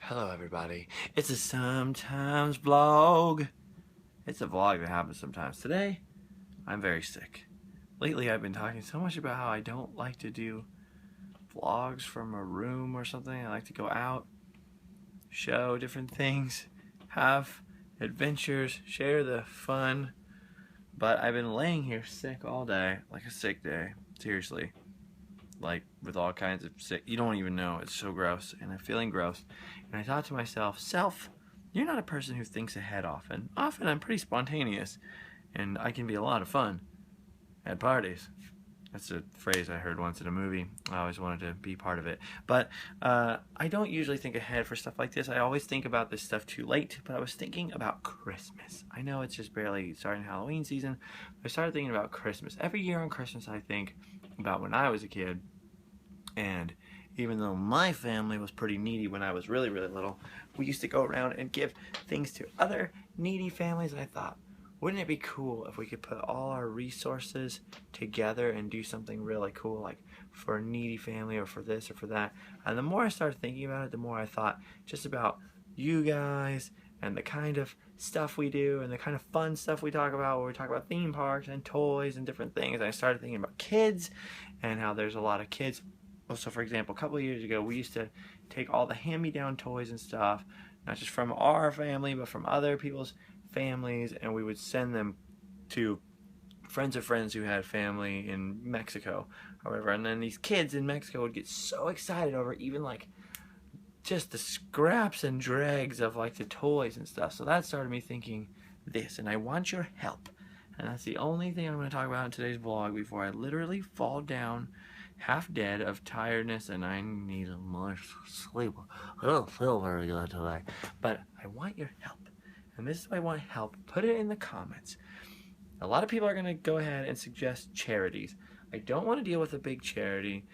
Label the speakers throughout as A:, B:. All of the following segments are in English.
A: Hello everybody, it's a sometimes vlog. It's a vlog that happens sometimes. Today, I'm very sick. Lately I've been talking so much about how I don't like to do vlogs from a room or something. I like to go out, show different things, have adventures, share the fun. But I've been laying here sick all day, like a sick day, seriously. Like with all kinds of sick, you don't even know, it's so gross, and I'm feeling gross. And I thought to myself, you're not a person who thinks ahead often. Often I'm pretty spontaneous, and I can be a lot of fun at parties. That's a phrase I heard once in a movie. I always wanted to be part of it. But I don't usually think ahead for stuff like this. I always think about this stuff too late, but I was thinking about Christmas. I know it's just barely starting Halloween season, but I started thinking about Christmas. Every year on Christmas I think about when I was a kid, and even though my family was pretty needy when I was really, really little, we used to go around and give things to other needy families, and I thought, wouldn't it be cool if we could put all our resources together and do something really cool, like for a needy family or for this or for that? And the more I started thinking about it, the more I thought just about you guys and the kind of stuff we do and the kind of fun stuff we talk about, where we talk about theme parks and toys and different things. And I started thinking about kids and how there's a lot of kids. So for example, a couple of years ago, we used to take all the hand-me-down toys and stuff, not just from our family, but from other people's families, and we would send them to friends of friends who had family in Mexico or whatever. And then these kids in Mexico would get so excited over even like just the scraps and dregs of like the toys and stuff. So that started me thinking this, and I want your help. And that's the only thing I'm going to talk about in today's vlog before I literally fall down half dead of tiredness and I need more sleep. I don't feel very good today. But I want your help. And this is why I want help. Put it in the comments. A lot of people are going to go ahead and suggest charities. I don't want to deal with a big charity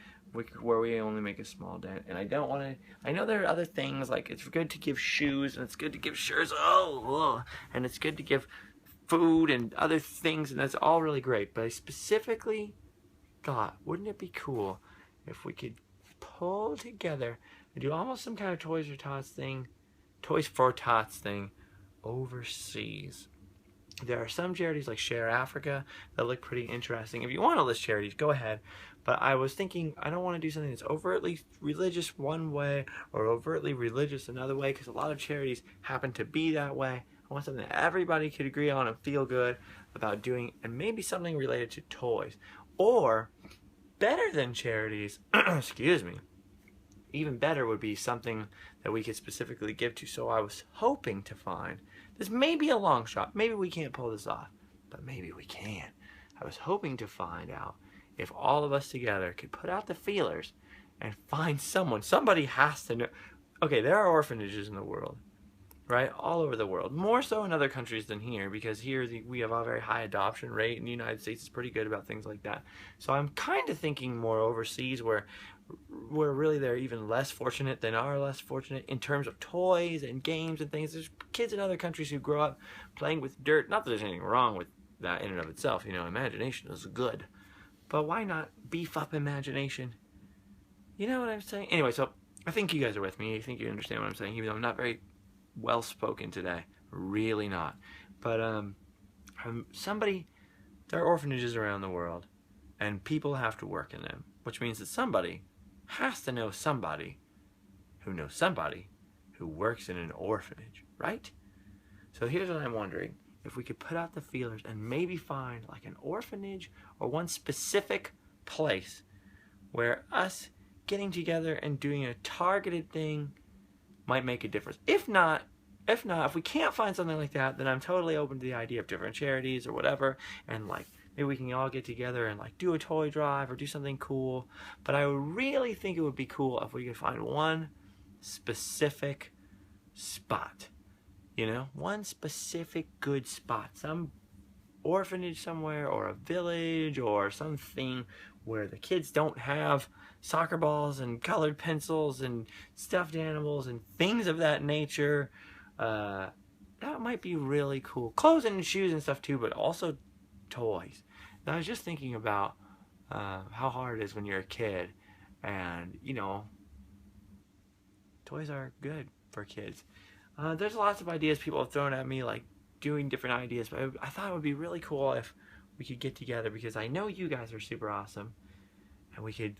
A: where we only make a small dent. And I don't want to... I know there are other things, like it's good to give shoes, and it's good to give shirts. And it's good to give food and other things, and that's all really great. But I specifically thought, wouldn't it be cool if we could pull together and do almost some kind of Toys for Tots thing overseas. There are some charities like Share Africa that look pretty interesting. If you want to list charities, go ahead. But I was thinking, I don't want to do something that's overtly religious one way or overtly religious another way, because a lot of charities happen to be that way. I want something that everybody could agree on and feel good about doing, and maybe something related to toys. Or, better than charities, excuse me, even better would be something that we could specifically give to. So I was hoping to find, this may be a long shot, maybe we can't pull this off, but maybe we can. I was hoping to find out if all of us together could put out the feelers and find someone. Somebody has to know. Okay, there are orphanages in the world, right? All over the world. More so in other countries than here, because here we have a very high adoption rate, and the United States is pretty good about things like that. So I'm kind of thinking more overseas, where really they're even less fortunate than are less fortunate in terms of toys and games and things. There's kids in other countries who grow up playing with dirt. Not that there's anything wrong with that in and of itself. You know, imagination is good. But why not beef up imagination? You know what I'm saying? Anyway, so I think you guys are with me. I think you understand what I'm saying, even though I'm not very well spoken today, really not. But there are orphanages around the world, and people have to work in them, which means that somebody has to know somebody who works in an orphanage, right? So here's what I'm wondering: if we could put out the feelers and maybe find like an orphanage or one specific place where us getting together and doing a targeted thing might make a difference. If we can't find something like that, then I'm totally open to the idea of different charities or whatever, and like maybe we can all get together and like do a toy drive or do something cool. But I would really think it would be cool if we could find one specific spot, you know, one specific good spot, some orphanage somewhere or a village or something where the kids don't have soccer balls and colored pencils and stuffed animals and things of that nature. That might be really cool. Clothes and shoes and stuff too, but also toys. And I was just thinking about how hard it is when you're a kid, and you know, toys are good. for kids. There's lots of ideas people have thrown at me, like doing different ideas, but I thought it would be really cool if we could get together, because I know you guys are super awesome, and we could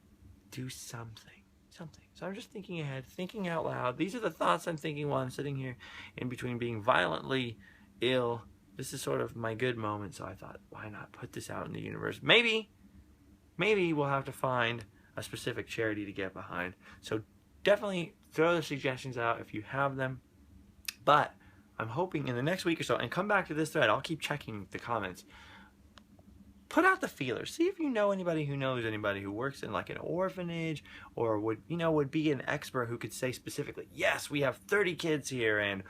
A: do something. So I'm just thinking ahead, thinking out loud. These are the thoughts I'm thinking while I'm sitting here in between being violently ill. This is sort of my good moment, so I thought, why not put this out in the universe? Maybe we'll have to find a specific charity to get behind. So definitely throw the suggestions out if you have them. But I'm hoping in the next week or so, and come back to this thread, I'll keep checking the comments. Put out the feelers. See if you know anybody who knows anybody who works in like an orphanage, or would be an expert who could say specifically, yes, we have 30 kids here, and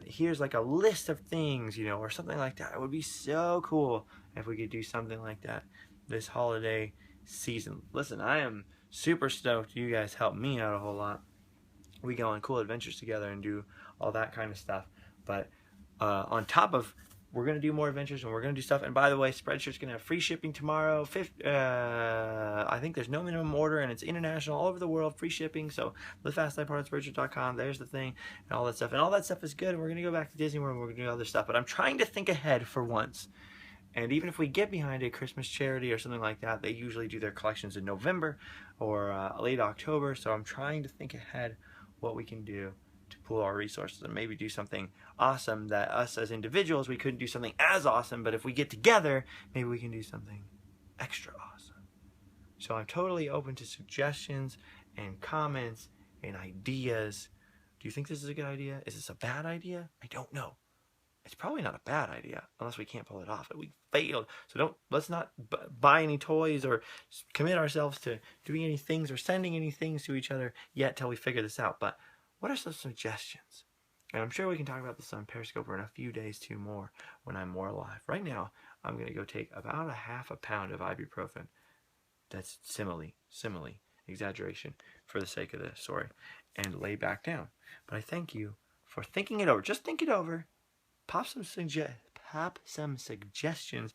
A: here's like a list of things, or something like that. It would be so cool if we could do something like that this holiday season. Listen, I am super stoked you guys helped me out a whole lot. We go on cool adventures together and do all that kind of stuff. But on top of, we're going to do more adventures, and we're going to do stuff. And by the way, Spreadshirt's going to have free shipping tomorrow. I think there's no minimum order, and it's international, all over the world, free shipping. So livefastlifehard@Spreadshirt.com. There's the thing, and all that stuff. And all that stuff is good. And we're going to go back to Disney World, and we're going to do other stuff. But I'm trying to think ahead for once. And even if we get behind a Christmas charity or something like that, they usually do their collections in November or late October. So I'm trying to think ahead what we can do to pool our resources and maybe do something awesome that us as individuals, we couldn't do something as awesome, but if we get together, maybe we can do something extra awesome. So I'm totally open to suggestions and comments and ideas. Do you think this is a good idea? Is this a bad idea? I don't know. It's probably not a bad idea unless we can't pull it off. We failed. So let's not buy any toys or commit ourselves to doing any things or sending any things to each other yet till we figure this out. But what are some suggestions? And I'm sure we can talk about this on Periscope in a few days too more when I'm more alive. Right now, I'm going to go take about ½ pound of ibuprofen. That's simile, exaggeration for the sake of the story, and lay back down. But I thank you for thinking it over. Just think it over. Pop some suggestions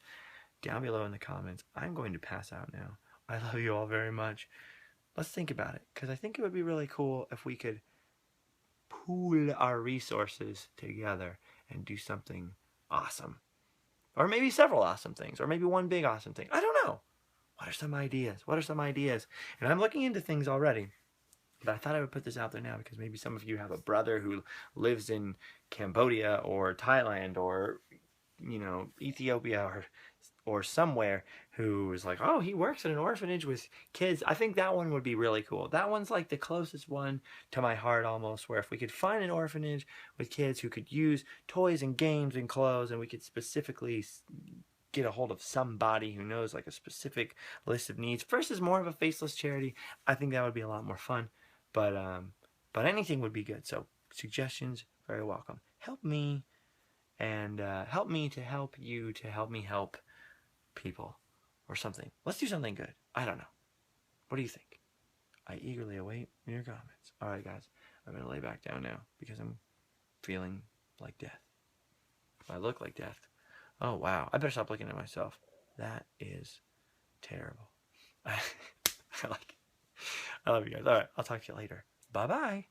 A: down below in the comments. I'm going to pass out now. I love you all very much. Let's think about it, because I think it would be really cool if we could pool our resources together and do something awesome. Or maybe several awesome things, or maybe one big awesome thing. I don't know. What are some ideas? And I'm looking into things already. But I thought I would put this out there now because maybe some of you have a brother who lives in Cambodia or Thailand or, Ethiopia or somewhere who is like, oh, he works in an orphanage with kids. I think that one would be really cool. That one's like the closest one to my heart almost, where if we could find an orphanage with kids who could use toys and games and clothes, and we could specifically get a hold of somebody who knows like a specific list of needs versus more of a faceless charity, I think that would be a lot more fun. But anything would be good. So suggestions, very welcome. Help me, and help me to help you to help me help people or something. Let's do something good. I don't know. What do you think? I eagerly await your comments. All right, guys. I'm going to lay back down now because I'm feeling like death. I look like death. Oh, wow. I better stop looking at myself. That is terrible. I love you guys. All right. I'll talk to you later. Bye-bye.